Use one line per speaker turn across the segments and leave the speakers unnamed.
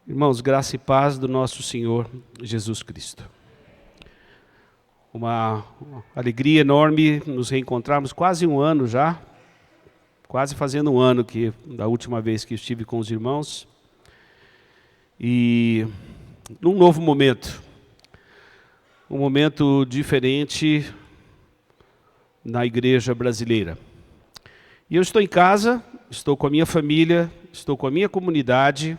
Irmãos, graça e paz do nosso Senhor Jesus Cristo. Uma alegria enorme nos reencontrarmos, quase um ano já, quase fazendo um ano da última vez que estive com os irmãos. E num novo momento, um momento diferente na igreja brasileira. E eu estou em casa, estou com a minha família, estou com a minha comunidade,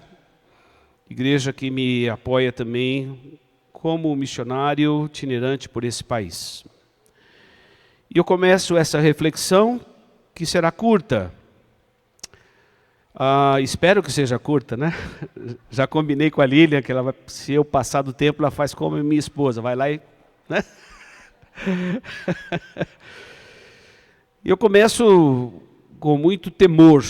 igreja que me apoia também como missionário itinerante por esse país. E eu começo essa reflexão, que será curta. Espero que seja curta, né? Já combinei com a Lilian que se eu passar do tempo, ela faz como minha esposa, vai lá e... né? Eu começo com muito temor.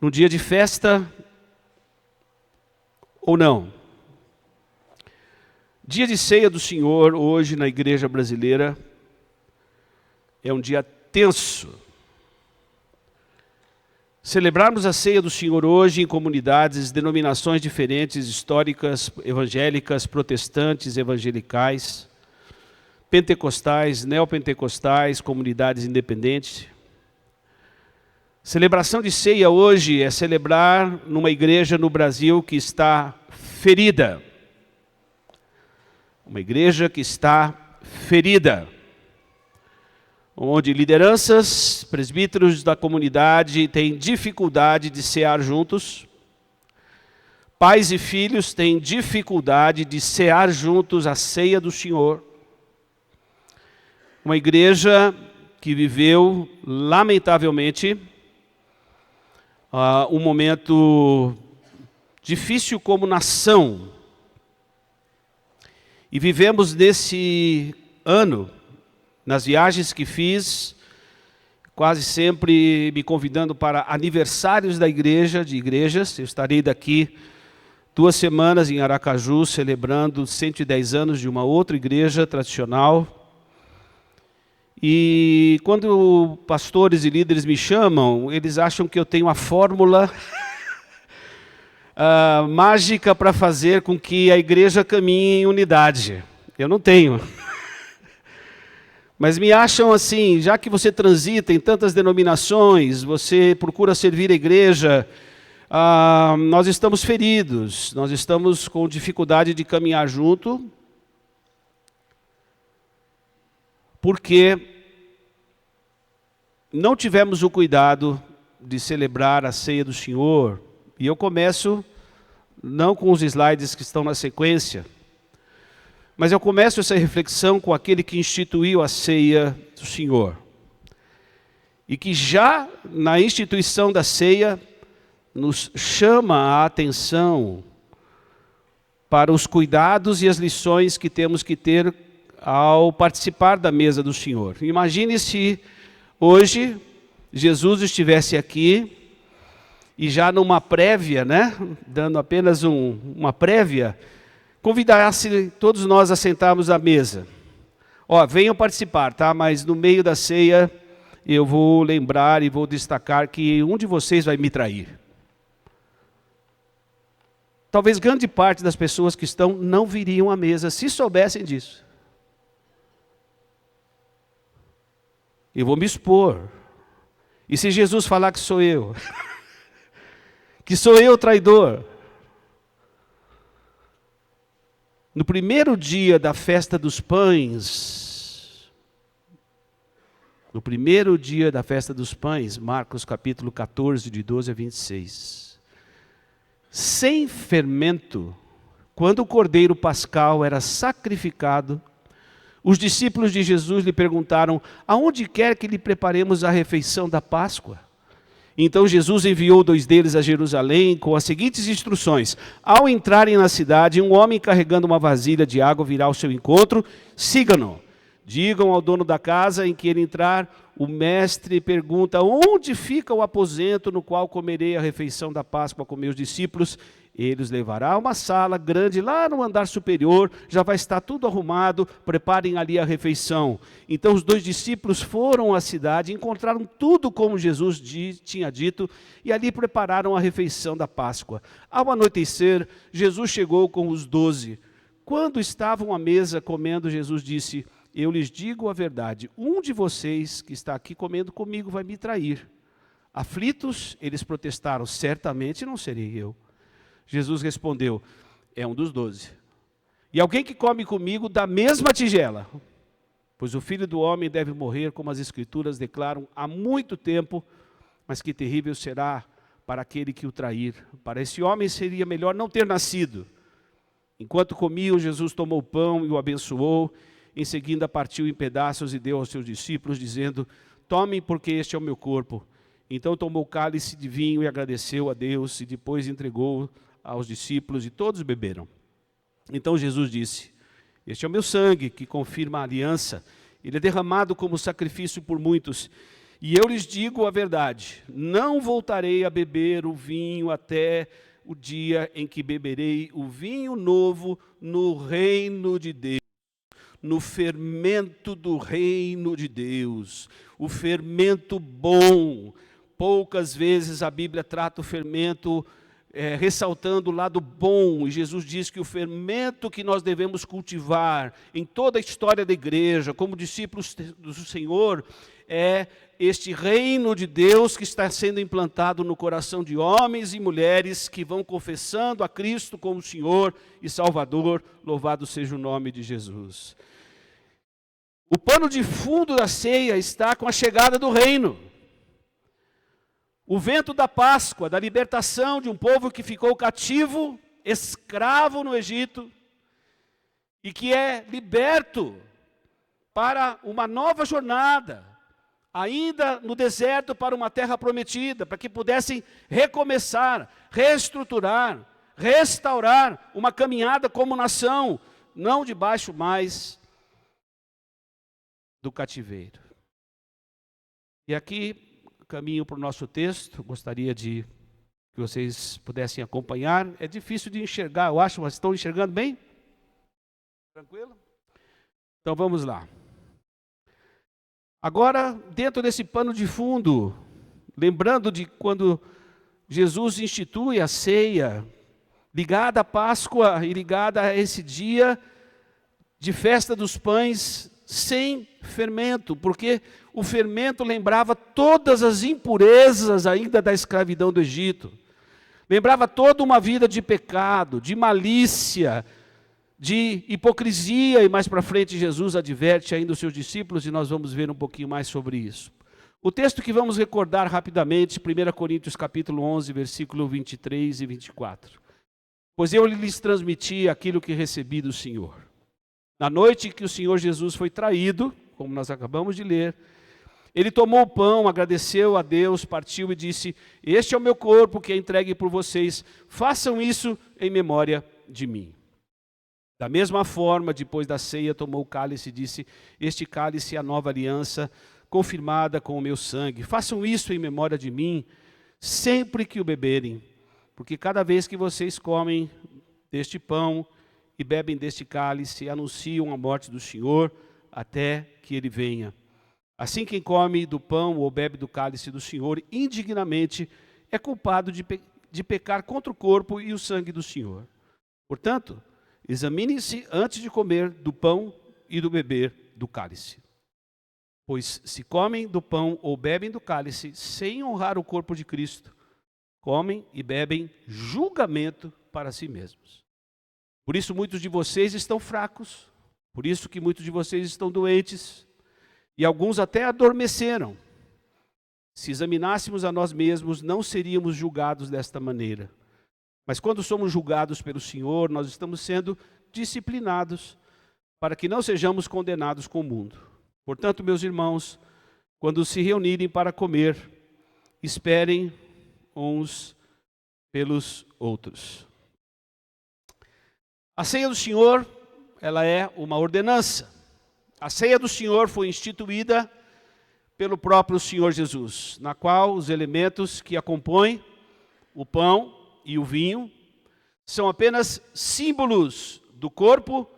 Num dia de festa, ou não? Dia de ceia do Senhor, hoje na igreja brasileira, é um dia tenso. Celebrarmos a ceia do Senhor hoje em comunidades, denominações diferentes, históricas, evangélicas, protestantes, evangelicais, pentecostais, neopentecostais, comunidades independentes. Celebração de ceia hoje é celebrar numa igreja no Brasil que está ferida. Uma igreja que está ferida. Onde lideranças, presbíteros da comunidade têm dificuldade de cear juntos. Pais e filhos têm dificuldade de cear juntos a ceia do Senhor. Uma igreja que viveu, lamentavelmente, um momento difícil como nação. E vivemos nesse ano, nas viagens que fiz, quase sempre me convidando para aniversários da igreja, de igrejas. Eu estarei daqui 2 semanas em Aracaju, celebrando 110 anos de uma outra igreja tradicional. E quando pastores e líderes me chamam, eles acham que eu tenho a fórmula mágica para fazer com que a igreja caminhe em unidade. Eu não tenho. Mas me acham assim, já que você transita em tantas denominações, você procura servir a igreja, nós estamos feridos, nós estamos com dificuldade de caminhar junto, porque não tivemos o cuidado de celebrar a ceia do Senhor. E eu começo, não com os slides que estão na sequência, mas eu começo essa reflexão com aquele que instituiu a ceia do Senhor. E que já na instituição da ceia, nos chama a atenção para os cuidados e as lições que temos que ter ao participar da mesa do Senhor. Imagine se hoje Jesus estivesse aqui e já numa prévia, né, dando apenas uma prévia, convidasse todos nós a sentarmos à mesa. Venham participar, tá? Mas no meio da ceia eu vou lembrar e vou destacar que um de vocês vai me trair. Talvez grande parte das pessoas que estão não viriam à mesa se soubessem disso. Eu vou me expor. E se Jesus falar que sou eu? Que sou eu o traidor? No primeiro dia da festa dos pães, Marcos capítulo 14, de 12 a 26. Sem fermento, quando o cordeiro pascal era sacrificado, os discípulos de Jesus lhe perguntaram: aonde quer que lhe preparemos a refeição da Páscoa? Então Jesus enviou 2 deles a Jerusalém com as seguintes instruções: ao entrarem na cidade, um homem carregando uma vasilha de água virá ao seu encontro, sigam-no. Digam ao dono da casa em que ele entrar: o mestre pergunta: onde fica o aposento no qual comerei a refeição da Páscoa com meus discípulos? Ele os levará a uma sala grande lá no andar superior, já vai estar tudo arrumado, preparem ali a refeição. Então os 2 discípulos foram à cidade, encontraram tudo como Jesus tinha dito, e ali prepararam a refeição da Páscoa. Ao anoitecer, Jesus chegou com os 12. Quando estavam à mesa comendo, Jesus disse: eu lhes digo a verdade, um de vocês que está aqui comendo comigo vai me trair. Aflitos, eles protestaram: certamente não serei eu. Jesus respondeu: é um dos 12. E alguém que come comigo da mesma tigela, pois o Filho do Homem deve morrer, como as Escrituras declaram há muito tempo, mas que terrível será para aquele que o trair. Para esse homem seria melhor não ter nascido. Enquanto comiam, Jesus tomou o pão e o abençoou, em seguida partiu em pedaços e deu aos seus discípulos, dizendo: tomem, porque este é o meu corpo. Então tomou o cálice de vinho e agradeceu a Deus, e depois entregou aos discípulos, e todos beberam. Então Jesus disse: este é o meu sangue, que confirma a aliança. Ele é derramado como sacrifício por muitos. E eu lhes digo a verdade: não voltarei a beber o vinho até o dia em que beberei o vinho novo no reino de Deus, no fermento do reino de Deus, o fermento bom. Poucas vezes a Bíblia trata o fermento ressaltando o lado bom, e Jesus diz que o fermento que nós devemos cultivar em toda a história da igreja, como discípulos do Senhor, é este reino de Deus que está sendo implantado no coração de homens e mulheres que vão confessando a Cristo como Senhor e Salvador. Louvado seja o nome de Jesus. O pano de fundo da ceia está com a chegada do reino. O vento da Páscoa, da libertação de um povo que ficou cativo, escravo no Egito, e que é liberto para uma nova jornada, ainda no deserto, para uma terra prometida, para que pudessem recomeçar, reestruturar, restaurar uma caminhada como nação, não debaixo mais do cativeiro. E aqui, caminho para o nosso texto, gostaria que vocês pudessem acompanhar. É difícil de enxergar, eu acho, mas estão enxergando bem? Tranquilo? Então vamos lá. Agora, dentro desse pano de fundo, lembrando de quando Jesus institui a ceia, ligada à Páscoa e ligada a esse dia de festa dos pães sem fermento, porque o fermento lembrava todas as impurezas ainda da escravidão do Egito. Lembrava toda uma vida de pecado, de malícia, de hipocrisia, e mais para frente Jesus adverte ainda os seus discípulos, e nós vamos ver um pouquinho mais sobre isso. O texto que vamos recordar rapidamente, 1 Coríntios capítulo 11, versículo 23 e 24. Pois eu lhes transmiti aquilo que recebi do Senhor. Na noite que o Senhor Jesus foi traído, como nós acabamos de ler, ele tomou o pão, agradeceu a Deus, partiu e disse: este é o meu corpo que é entregue por vocês, façam isso em memória de mim. Da mesma forma, depois da ceia, tomou o cálice e disse: este cálice é a nova aliança, confirmada com o meu sangue. Façam isso em memória de mim, sempre que o beberem, porque cada vez que vocês comem deste pão e bebem deste cálice, anunciam a morte do Senhor até que ele venha. Assim, quem come do pão ou bebe do cálice do Senhor indignamente é culpado de pecar contra o corpo e o sangue do Senhor. Portanto, examine-se antes de comer do pão e do beber do cálice. Pois se comem do pão ou bebem do cálice sem honrar o corpo de Cristo, comem e bebem julgamento para si mesmos. Por isso muitos de vocês estão fracos, por isso que muitos de vocês estão doentes, e alguns até adormeceram. Se examinássemos a nós mesmos, não seríamos julgados desta maneira. Mas quando somos julgados pelo Senhor, nós estamos sendo disciplinados para que não sejamos condenados com o mundo. Portanto, meus irmãos, quando se reunirem para comer, esperem uns pelos outros. A ceia do Senhor, ela é uma ordenança. A ceia do Senhor foi instituída pelo próprio Senhor Jesus, na qual os elementos que a compõem, o pão e o vinho, são apenas símbolos do corpo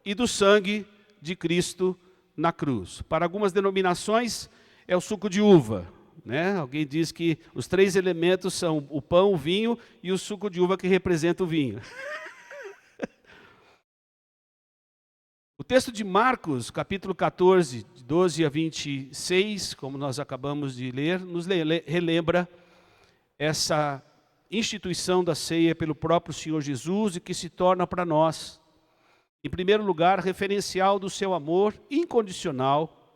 e do sangue de Cristo na cruz. Para algumas denominações é o suco de uva, né? Alguém diz que os 3 elementos são o pão, o vinho e o suco de uva que representa o vinho. O texto de Marcos, capítulo 14, de 12 a 26, como nós acabamos de ler, nos relembra essa instituição da ceia pelo próprio Senhor Jesus e que se torna para nós, em primeiro lugar, referencial do seu amor incondicional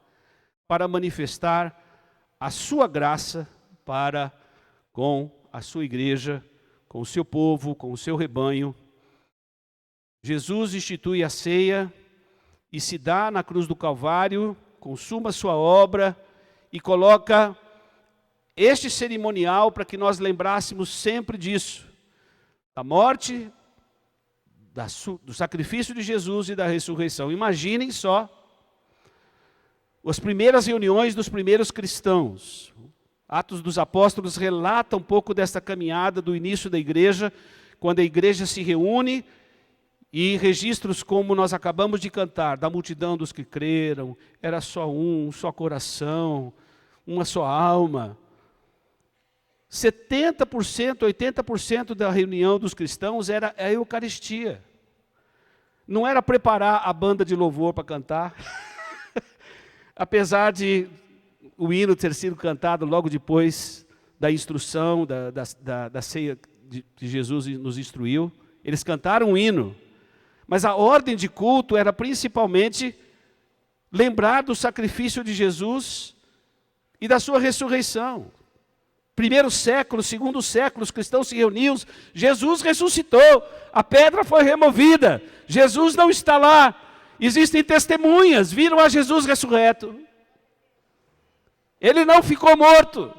para manifestar a sua graça para com a sua igreja, com o seu povo, com o seu rebanho. Jesus institui a ceia e se dá na cruz do Calvário, consuma sua obra e coloca este cerimonial para que nós lembrássemos sempre disso, da morte, do sacrifício de Jesus e da ressurreição. Imaginem só as primeiras reuniões dos primeiros cristãos. Atos dos Apóstolos relata um pouco desta caminhada do início da igreja, quando a igreja se reúne, e registros como nós acabamos de cantar, da multidão dos que creram, era só um só coração, uma só alma. 70%, 80% da reunião dos cristãos era a Eucaristia. Não era preparar a banda de louvor para cantar, apesar de o hino ter sido cantado logo depois da instrução, da ceia que Jesus nos instruiu. Eles cantaram um hino. Mas a ordem de culto era principalmente lembrar do sacrifício de Jesus e da sua ressurreição. Primeiro século, segundo século, os cristãos se reuniam, Jesus ressuscitou, a pedra foi removida, Jesus não está lá, existem testemunhas, viram a Jesus ressurreto. Ele não ficou morto.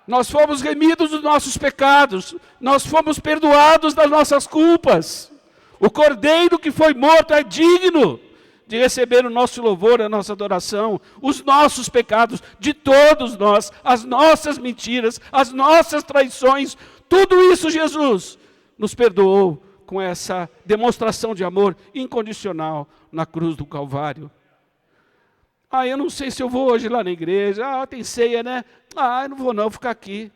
Nós fomos remidos dos nossos pecados, nós fomos perdoados das nossas culpas. O Cordeiro que foi morto é digno de receber o nosso louvor, a nossa adoração, os nossos pecados, de todos nós, as nossas mentiras, as nossas traições, tudo isso Jesus nos perdoou com essa demonstração de amor incondicional na cruz do Calvário. Eu não sei se eu vou hoje lá na igreja, tem ceia, né? Eu não vou não, vou ficar aqui.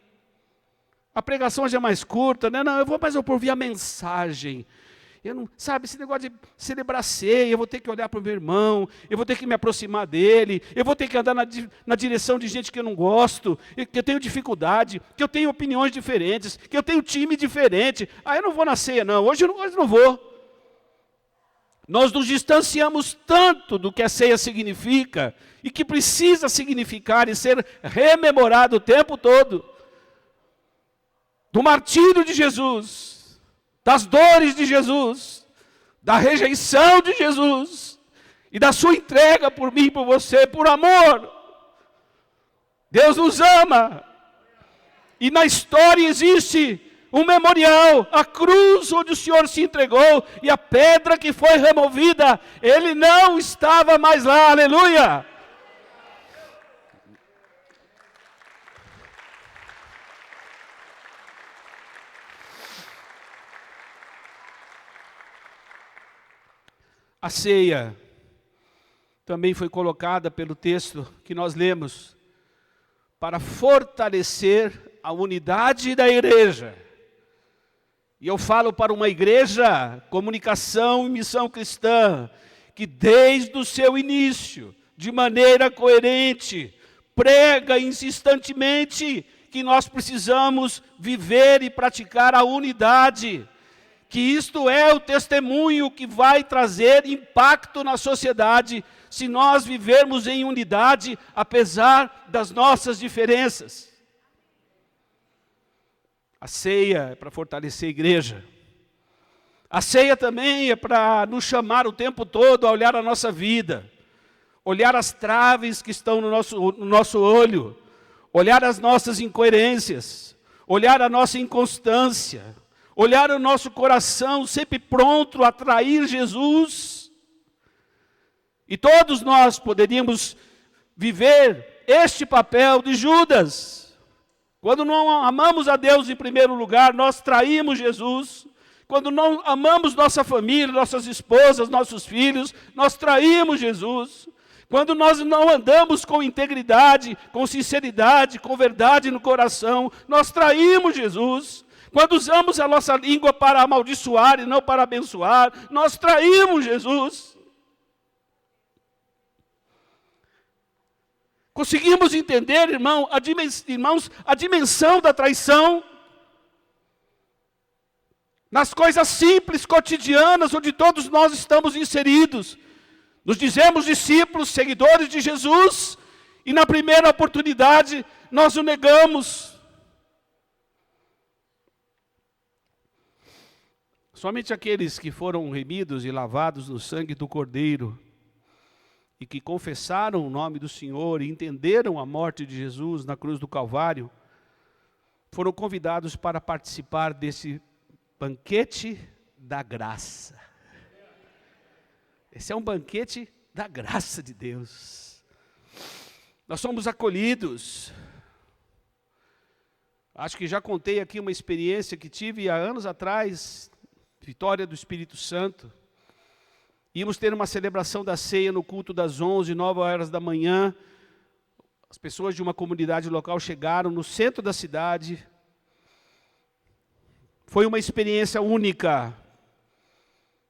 A pregação hoje é mais curta, né? Não, eu vou, mas eu vou ouvir a mensagem. Eu não, sabe, esse negócio de celebrar ceia, eu vou ter que olhar para o meu irmão, eu vou ter que me aproximar dele, eu vou ter que andar na direção de gente que eu não gosto, que eu tenho dificuldade, que eu tenho opiniões diferentes, que eu tenho time diferente. Eu não vou na ceia não, hoje eu não vou. Nós nos distanciamos tanto do que a ceia significa e que precisa significar e ser rememorado o tempo todo. Do martírio de Jesus, das dores de Jesus, da rejeição de Jesus e da sua entrega por mim e por você, por amor. Deus nos ama. E na história existe um memorial, a cruz onde o Senhor se entregou e a pedra que foi removida, Ele não estava mais lá, aleluia! A ceia também foi colocada pelo texto que nós lemos para fortalecer a unidade da igreja. E eu falo para uma igreja, comunicação e missão cristã, que desde o seu início, de maneira coerente, prega insistentemente que nós precisamos viver e praticar a unidade, que isto é o testemunho que vai trazer impacto na sociedade, se nós vivermos em unidade, apesar das nossas diferenças. A ceia é para fortalecer a igreja. A ceia também é para nos chamar o tempo todo a olhar a nossa vida, olhar as traves que estão no nosso olho, olhar as nossas incoerências, olhar a nossa inconstância, olhar o nosso coração sempre pronto a atrair Jesus. E todos nós poderíamos viver este papel de Judas. Quando não amamos a Deus em primeiro lugar, nós traímos Jesus. Quando não amamos nossa família, nossas esposas, nossos filhos, nós traímos Jesus. Quando nós não andamos com integridade, com sinceridade, com verdade no coração, nós traímos Jesus. Quando usamos a nossa língua para amaldiçoar e não para abençoar, nós traímos Jesus. Conseguimos entender, irmãos, a dimensão da traição? Nas coisas simples, cotidianas, onde todos nós estamos inseridos. Nos dizemos discípulos, seguidores de Jesus, e na primeira oportunidade nós o negamos. Somente aqueles que foram remidos e lavados no sangue do Cordeiro, e que confessaram o nome do Senhor e entenderam a morte de Jesus na cruz do Calvário, foram convidados para participar desse banquete da graça. Esse é um banquete da graça de Deus. Nós somos acolhidos. Acho que já contei aqui uma experiência que tive há anos atrás, vitória do Espírito Santo. Íamos ter uma celebração da ceia no culto das 11, 9 horas da manhã. As pessoas de uma comunidade local chegaram no centro da cidade. Foi uma experiência única.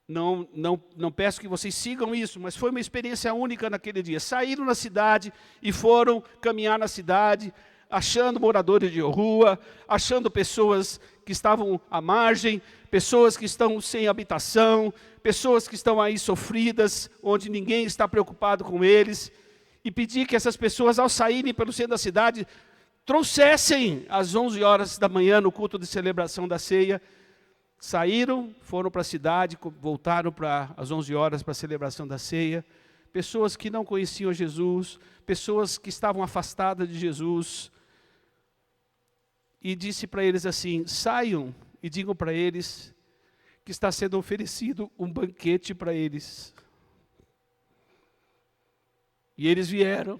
Não peço que vocês sigam isso, mas foi uma experiência única naquele dia. Saíram na cidade e foram caminhar na cidade, achando moradores de rua, achando pessoas que estavam à margem, pessoas que estão sem habitação, pessoas que estão aí sofridas, onde ninguém está preocupado com eles, e pedir que essas pessoas, ao saírem pelo centro da cidade, trouxessem às 11 horas da manhã, no culto de celebração da ceia. Saíram, foram para a cidade, voltaram às 11 horas para a celebração da ceia. Pessoas que não conheciam Jesus, pessoas que estavam afastadas de Jesus. E disse para eles assim: saiam e digam para eles que está sendo oferecido um banquete para eles. E eles vieram.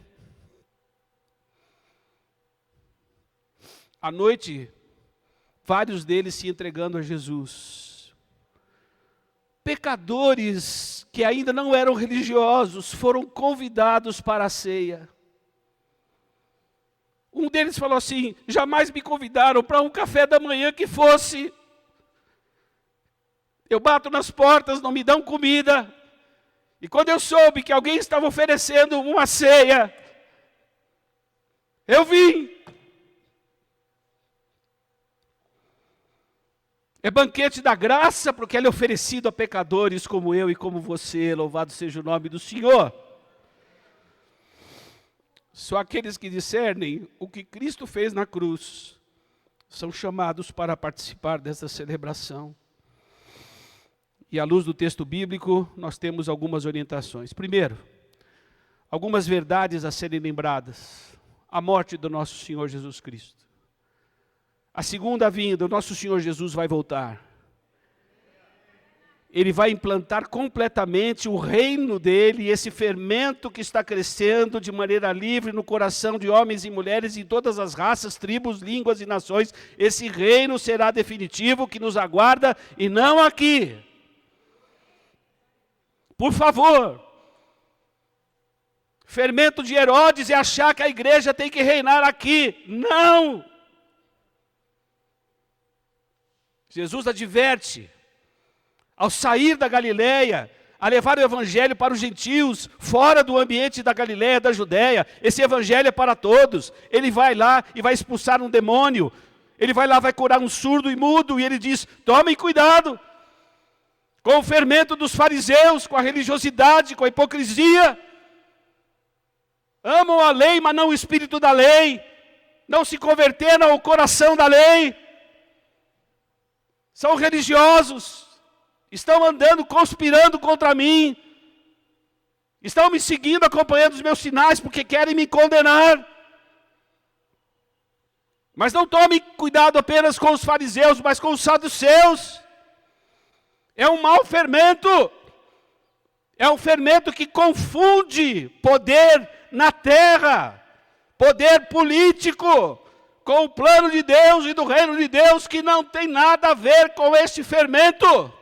À noite, vários deles se entregando a Jesus. Pecadores que ainda não eram religiosos foram convidados para a ceia. Um deles falou assim: jamais me convidaram para um café da manhã que fosse. Eu bato nas portas, não me dão comida. E quando eu soube que alguém estava oferecendo uma ceia, eu vim. É banquete da graça, porque ele é oferecido a pecadores como eu e como você. Louvado seja o nome do Senhor. Só aqueles que discernem o que Cristo fez na cruz são chamados para participar dessa celebração. E à luz do texto bíblico, nós temos algumas orientações. Primeiro, algumas verdades a serem lembradas. A morte do nosso Senhor Jesus Cristo. A segunda vinda, o nosso Senhor Jesus vai voltar. Ele vai implantar completamente o reino dele, esse fermento que está crescendo de maneira livre no coração de homens e mulheres em todas as raças, tribos, línguas e nações. Esse reino será definitivo, que nos aguarda e não aqui. Por favor. Fermento de Herodes é achar que a igreja tem que reinar aqui. Não! Jesus adverte, ao sair da Galileia, a levar o evangelho para os gentios, fora do ambiente da Galileia, da Judéia. Esse evangelho é para todos. Ele vai lá e vai expulsar um demônio. Ele vai lá, vai curar um surdo e mudo. E ele diz: tomem cuidado com o fermento dos fariseus, com a religiosidade, com a hipocrisia. Amam a lei, mas não o espírito da lei. Não se converteram ao coração da lei. São religiosos, estão andando, conspirando contra mim, estão me seguindo, acompanhando os meus sinais, porque querem me condenar. Mas não tome cuidado apenas com os fariseus, mas com os saduceus. É um mau fermento, é um fermento que confunde poder, na terra. Poder político, com o plano de Deus e do reino de Deus, que não tem nada a ver com este fermento.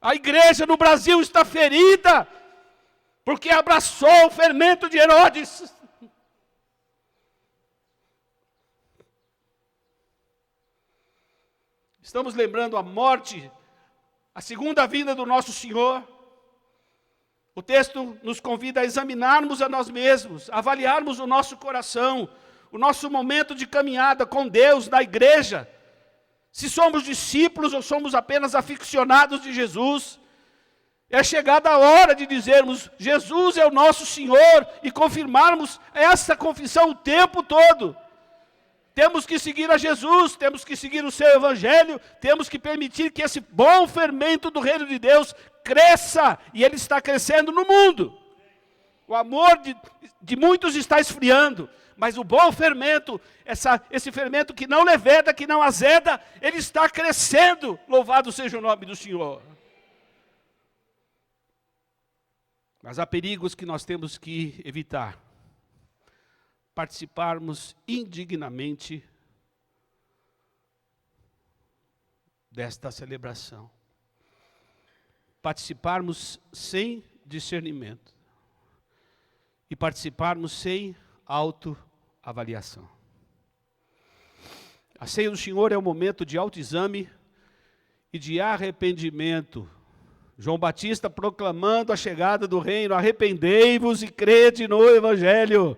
A igreja no Brasil está ferida, porque abraçou o fermento de Herodes. Estamos lembrando a morte, a segunda vinda do nosso Senhor. O texto nos convida a examinarmos a nós mesmos, a avaliarmos o nosso coração, o nosso momento de caminhada com Deus na igreja. Se somos discípulos ou somos apenas aficionados de Jesus. É chegada a hora de dizermos, Jesus é o nosso Senhor, e confirmarmos essa confissão o tempo todo. Temos que seguir a Jesus, temos que seguir o seu Evangelho, temos que permitir que esse bom fermento do reino de Deus cresça, e ele está crescendo no mundo. O amor de muitos está esfriando, mas o bom fermento, esse fermento que não leveda, que não azeda, ele está crescendo. Louvado seja o nome do Senhor. Mas há perigos que nós temos que evitar. Participarmos indignamente desta celebração. Participarmos sem discernimento. E participarmos sem autoavaliação. A ceia do Senhor é um momento de autoexame e de arrependimento. João Batista proclamando a chegada do reino, arrependei-vos e crede no Evangelho.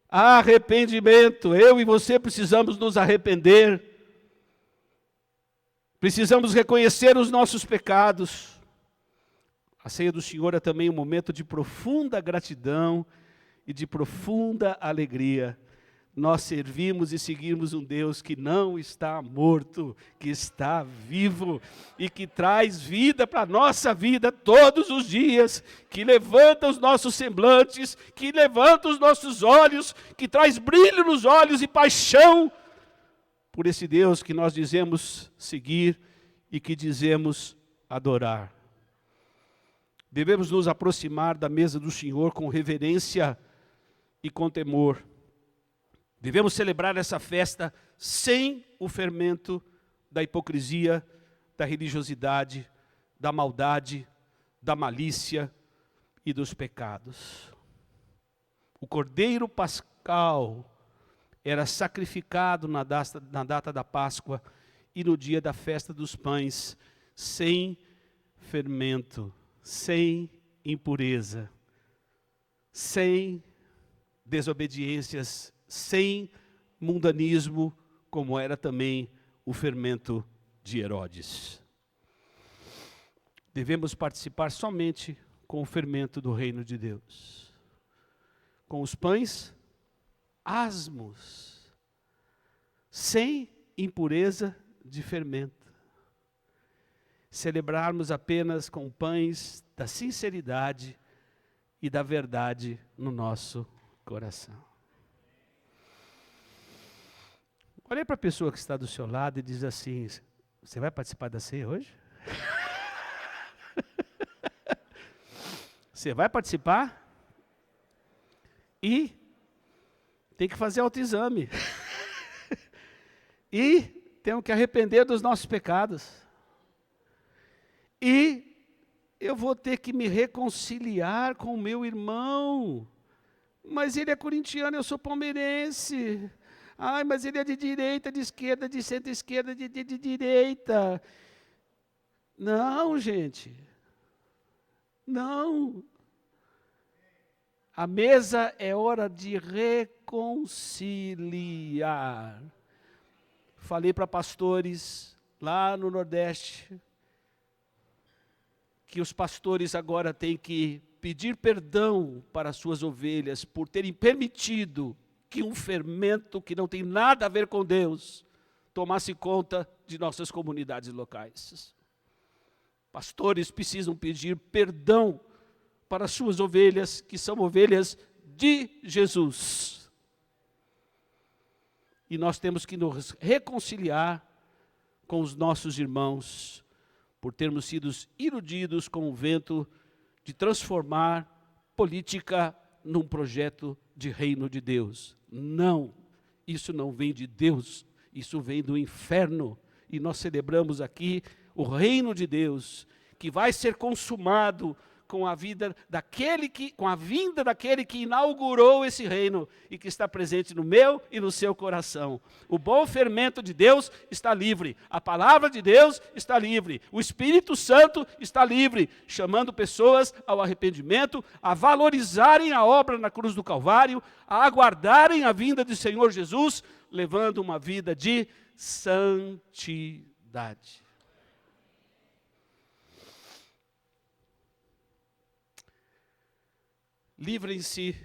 Arrependimento, eu e você precisamos nos arrepender. Precisamos reconhecer os nossos pecados. A ceia do Senhor é também um momento de profunda gratidão e de profunda alegria. Nós servimos e seguimos um Deus que não está morto, que está vivo e que traz vida para a nossa vida todos os dias, que levanta os nossos semblantes, que levanta os nossos olhos, que traz brilho nos olhos e paixão por esse Deus que nós dizemos seguir e que dizemos adorar. Devemos nos aproximar da mesa do Senhor com reverência e com temor. Devemos celebrar essa festa sem o fermento da hipocrisia, da religiosidade, da maldade, da malícia e dos pecados. O Cordeiro Pascal era sacrificado na data da Páscoa e no dia da festa dos pães, sem fermento, sem impureza, sem desobediências, sem mundanismo, como era também o fermento de Herodes. Devemos participar somente com o fermento do reino de Deus. Com os pães asmos, sem impureza de fermento. Celebrarmos apenas com pães da sinceridade e da verdade no nosso coração. Olhe para a pessoa que está do seu lado e diz assim, você vai participar da ceia hoje? Você vai participar? E tem que fazer autoexame. E temos que arrepender dos nossos pecados. E eu vou ter que me reconciliar com o meu irmão. Mas ele é corintiano, eu sou palmeirense. Ai, mas ele é de direita, de esquerda, de centro-esquerda, de direita. Não, gente. Não. A mesa é hora de reconciliar. Falei para pastores lá no Nordeste que os pastores agora têm que pedir perdão para as suas ovelhas por terem permitido que um fermento que não tem nada a ver com Deus tomasse conta de nossas comunidades locais. Pastores precisam pedir perdão para as suas ovelhas, que são ovelhas de Jesus. E nós temos que nos reconciliar com os nossos irmãos, por termos sido iludidos com o vento de transformar política num projeto de reino de Deus. Não, isso não vem de Deus, isso vem do inferno. E nós celebramos aqui o reino de Deus, que vai ser consumado com a vinda daquele que inaugurou esse reino e que está presente no meu e no seu coração. O bom fermento de Deus está livre, a palavra de Deus está livre, o Espírito Santo está livre, chamando pessoas ao arrependimento, a valorizarem a obra na cruz do Calvário, a aguardarem a vinda do Senhor Jesus, levando uma vida de santidade. Livrem-se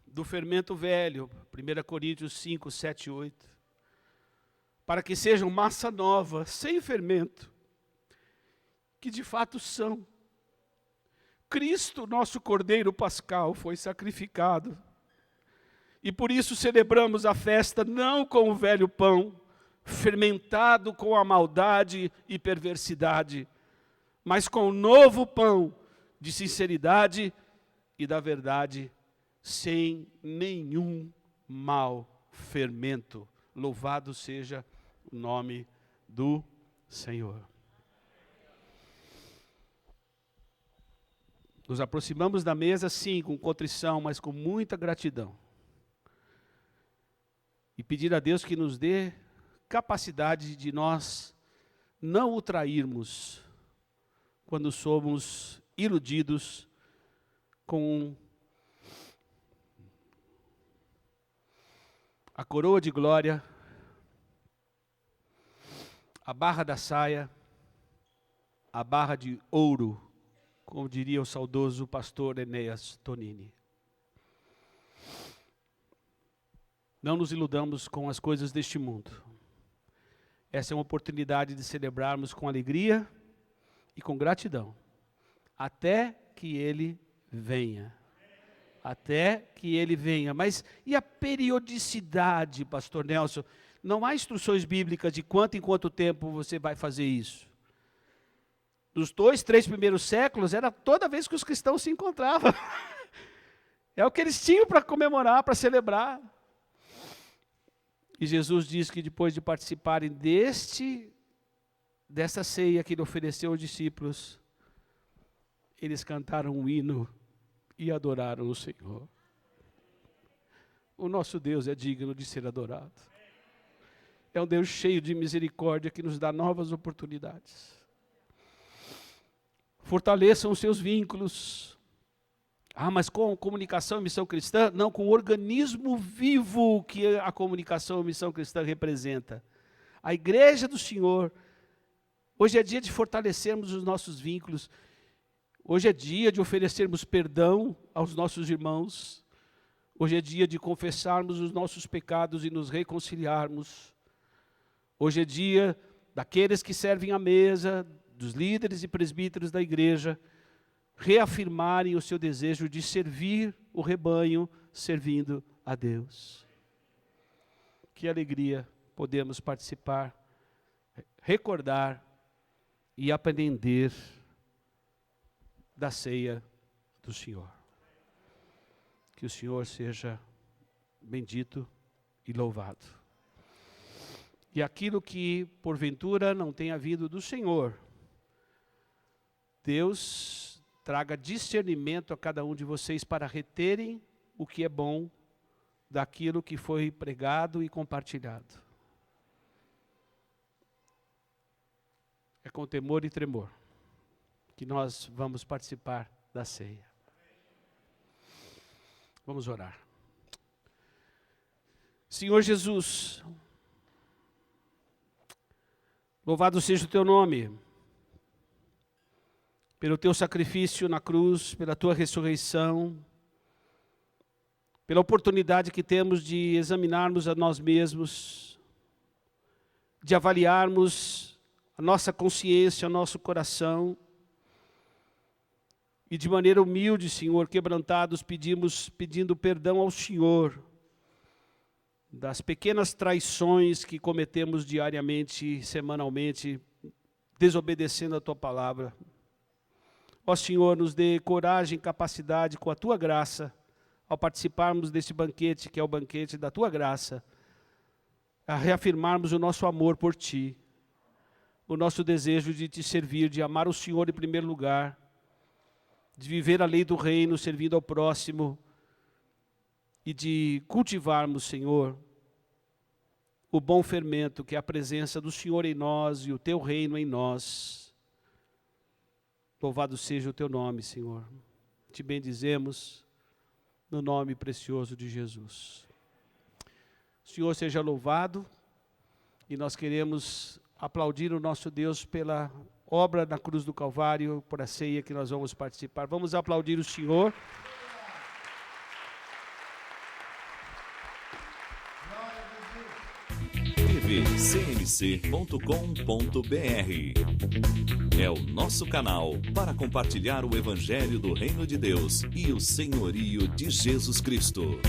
do fermento velho, 1 Coríntios 5, 7 e 8, para que sejam massa nova, sem fermento, que de fato são. Cristo, nosso Cordeiro Pascal, foi sacrificado, e por isso celebramos a festa não com o velho pão, fermentado com a maldade e perversidade, mas com o novo pão de sinceridade e da verdade, sem nenhum mau fermento. Louvado seja o nome do Senhor. Nos aproximamos da mesa, sim, com contrição, mas com muita gratidão. E pedir a Deus que nos dê capacidade de nós não o trairmos quando somos iludidos com a coroa de glória, a barra da saia, a barra de ouro, como diria o saudoso pastor Enéas Tonini. Não nos iludamos com as coisas deste mundo. Essa é uma oportunidade de celebrarmos com alegria e com gratidão, até que Ele venha. Até que Ele venha. Mas e a periodicidade, pastor Nelson? Não há instruções bíblicas de quanto em quanto tempo você vai fazer isso. Nos 2, 3 primeiros séculos, era toda vez que os cristãos se encontravam. É o que eles tinham para comemorar, para celebrar. E Jesus diz que depois de participarem dessa ceia que Ele ofereceu aos discípulos, eles cantaram um hino e adoraram o Senhor. O nosso Deus é digno de ser adorado. É um Deus cheio de misericórdia que nos dá novas oportunidades. Fortaleçam os seus vínculos. Mas com comunicação e missão cristã? Não, com o organismo vivo que a comunicação e missão cristã representa. A igreja do Senhor. Hoje é dia de fortalecermos os nossos vínculos. Hoje é dia de oferecermos perdão aos nossos irmãos. Hoje é dia de confessarmos os nossos pecados e nos reconciliarmos. Hoje é dia daqueles que servem à mesa, dos líderes e presbíteros da igreja, reafirmarem o seu desejo de servir o rebanho, servindo a Deus. Que alegria podemos participar, recordar e aprender da ceia do Senhor. Que o Senhor seja bendito e louvado. E aquilo que porventura não tenha vindo do Senhor, Deus traga discernimento a cada um de vocês para reterem o que é bom daquilo que foi pregado e compartilhado. É com temor e tremor que nós vamos participar da ceia. Vamos orar. Senhor Jesus, louvado seja o teu nome, pelo teu sacrifício na cruz, pela tua ressurreição, pela oportunidade que temos de examinarmos a nós mesmos, de avaliarmos a nossa consciência, o nosso coração, e de maneira humilde, Senhor, quebrantados, pedindo perdão ao Senhor, das pequenas traições que cometemos diariamente, semanalmente, desobedecendo a tua palavra. Ó Senhor, nos dê coragem e capacidade com a Tua graça, ao participarmos deste banquete, que é o banquete da Tua graça, a reafirmarmos o nosso amor por Ti, o nosso desejo de Te servir, de amar o Senhor em primeiro lugar, de viver a lei do reino, servindo ao próximo, e de cultivarmos, Senhor, o bom fermento, que é a presença do Senhor em nós e o Teu reino em nós. Louvado seja o Teu nome, Senhor. Te bendizemos no nome precioso de Jesus. O Senhor seja louvado, e nós queremos aplaudir o nosso Deus pela obra na cruz do Calvário, por a ceia que nós vamos participar. Vamos aplaudir o Senhor.
tvcmc.com.br é o nosso canal para compartilhar o Evangelho do Reino de Deus e o senhorio de Jesus Cristo.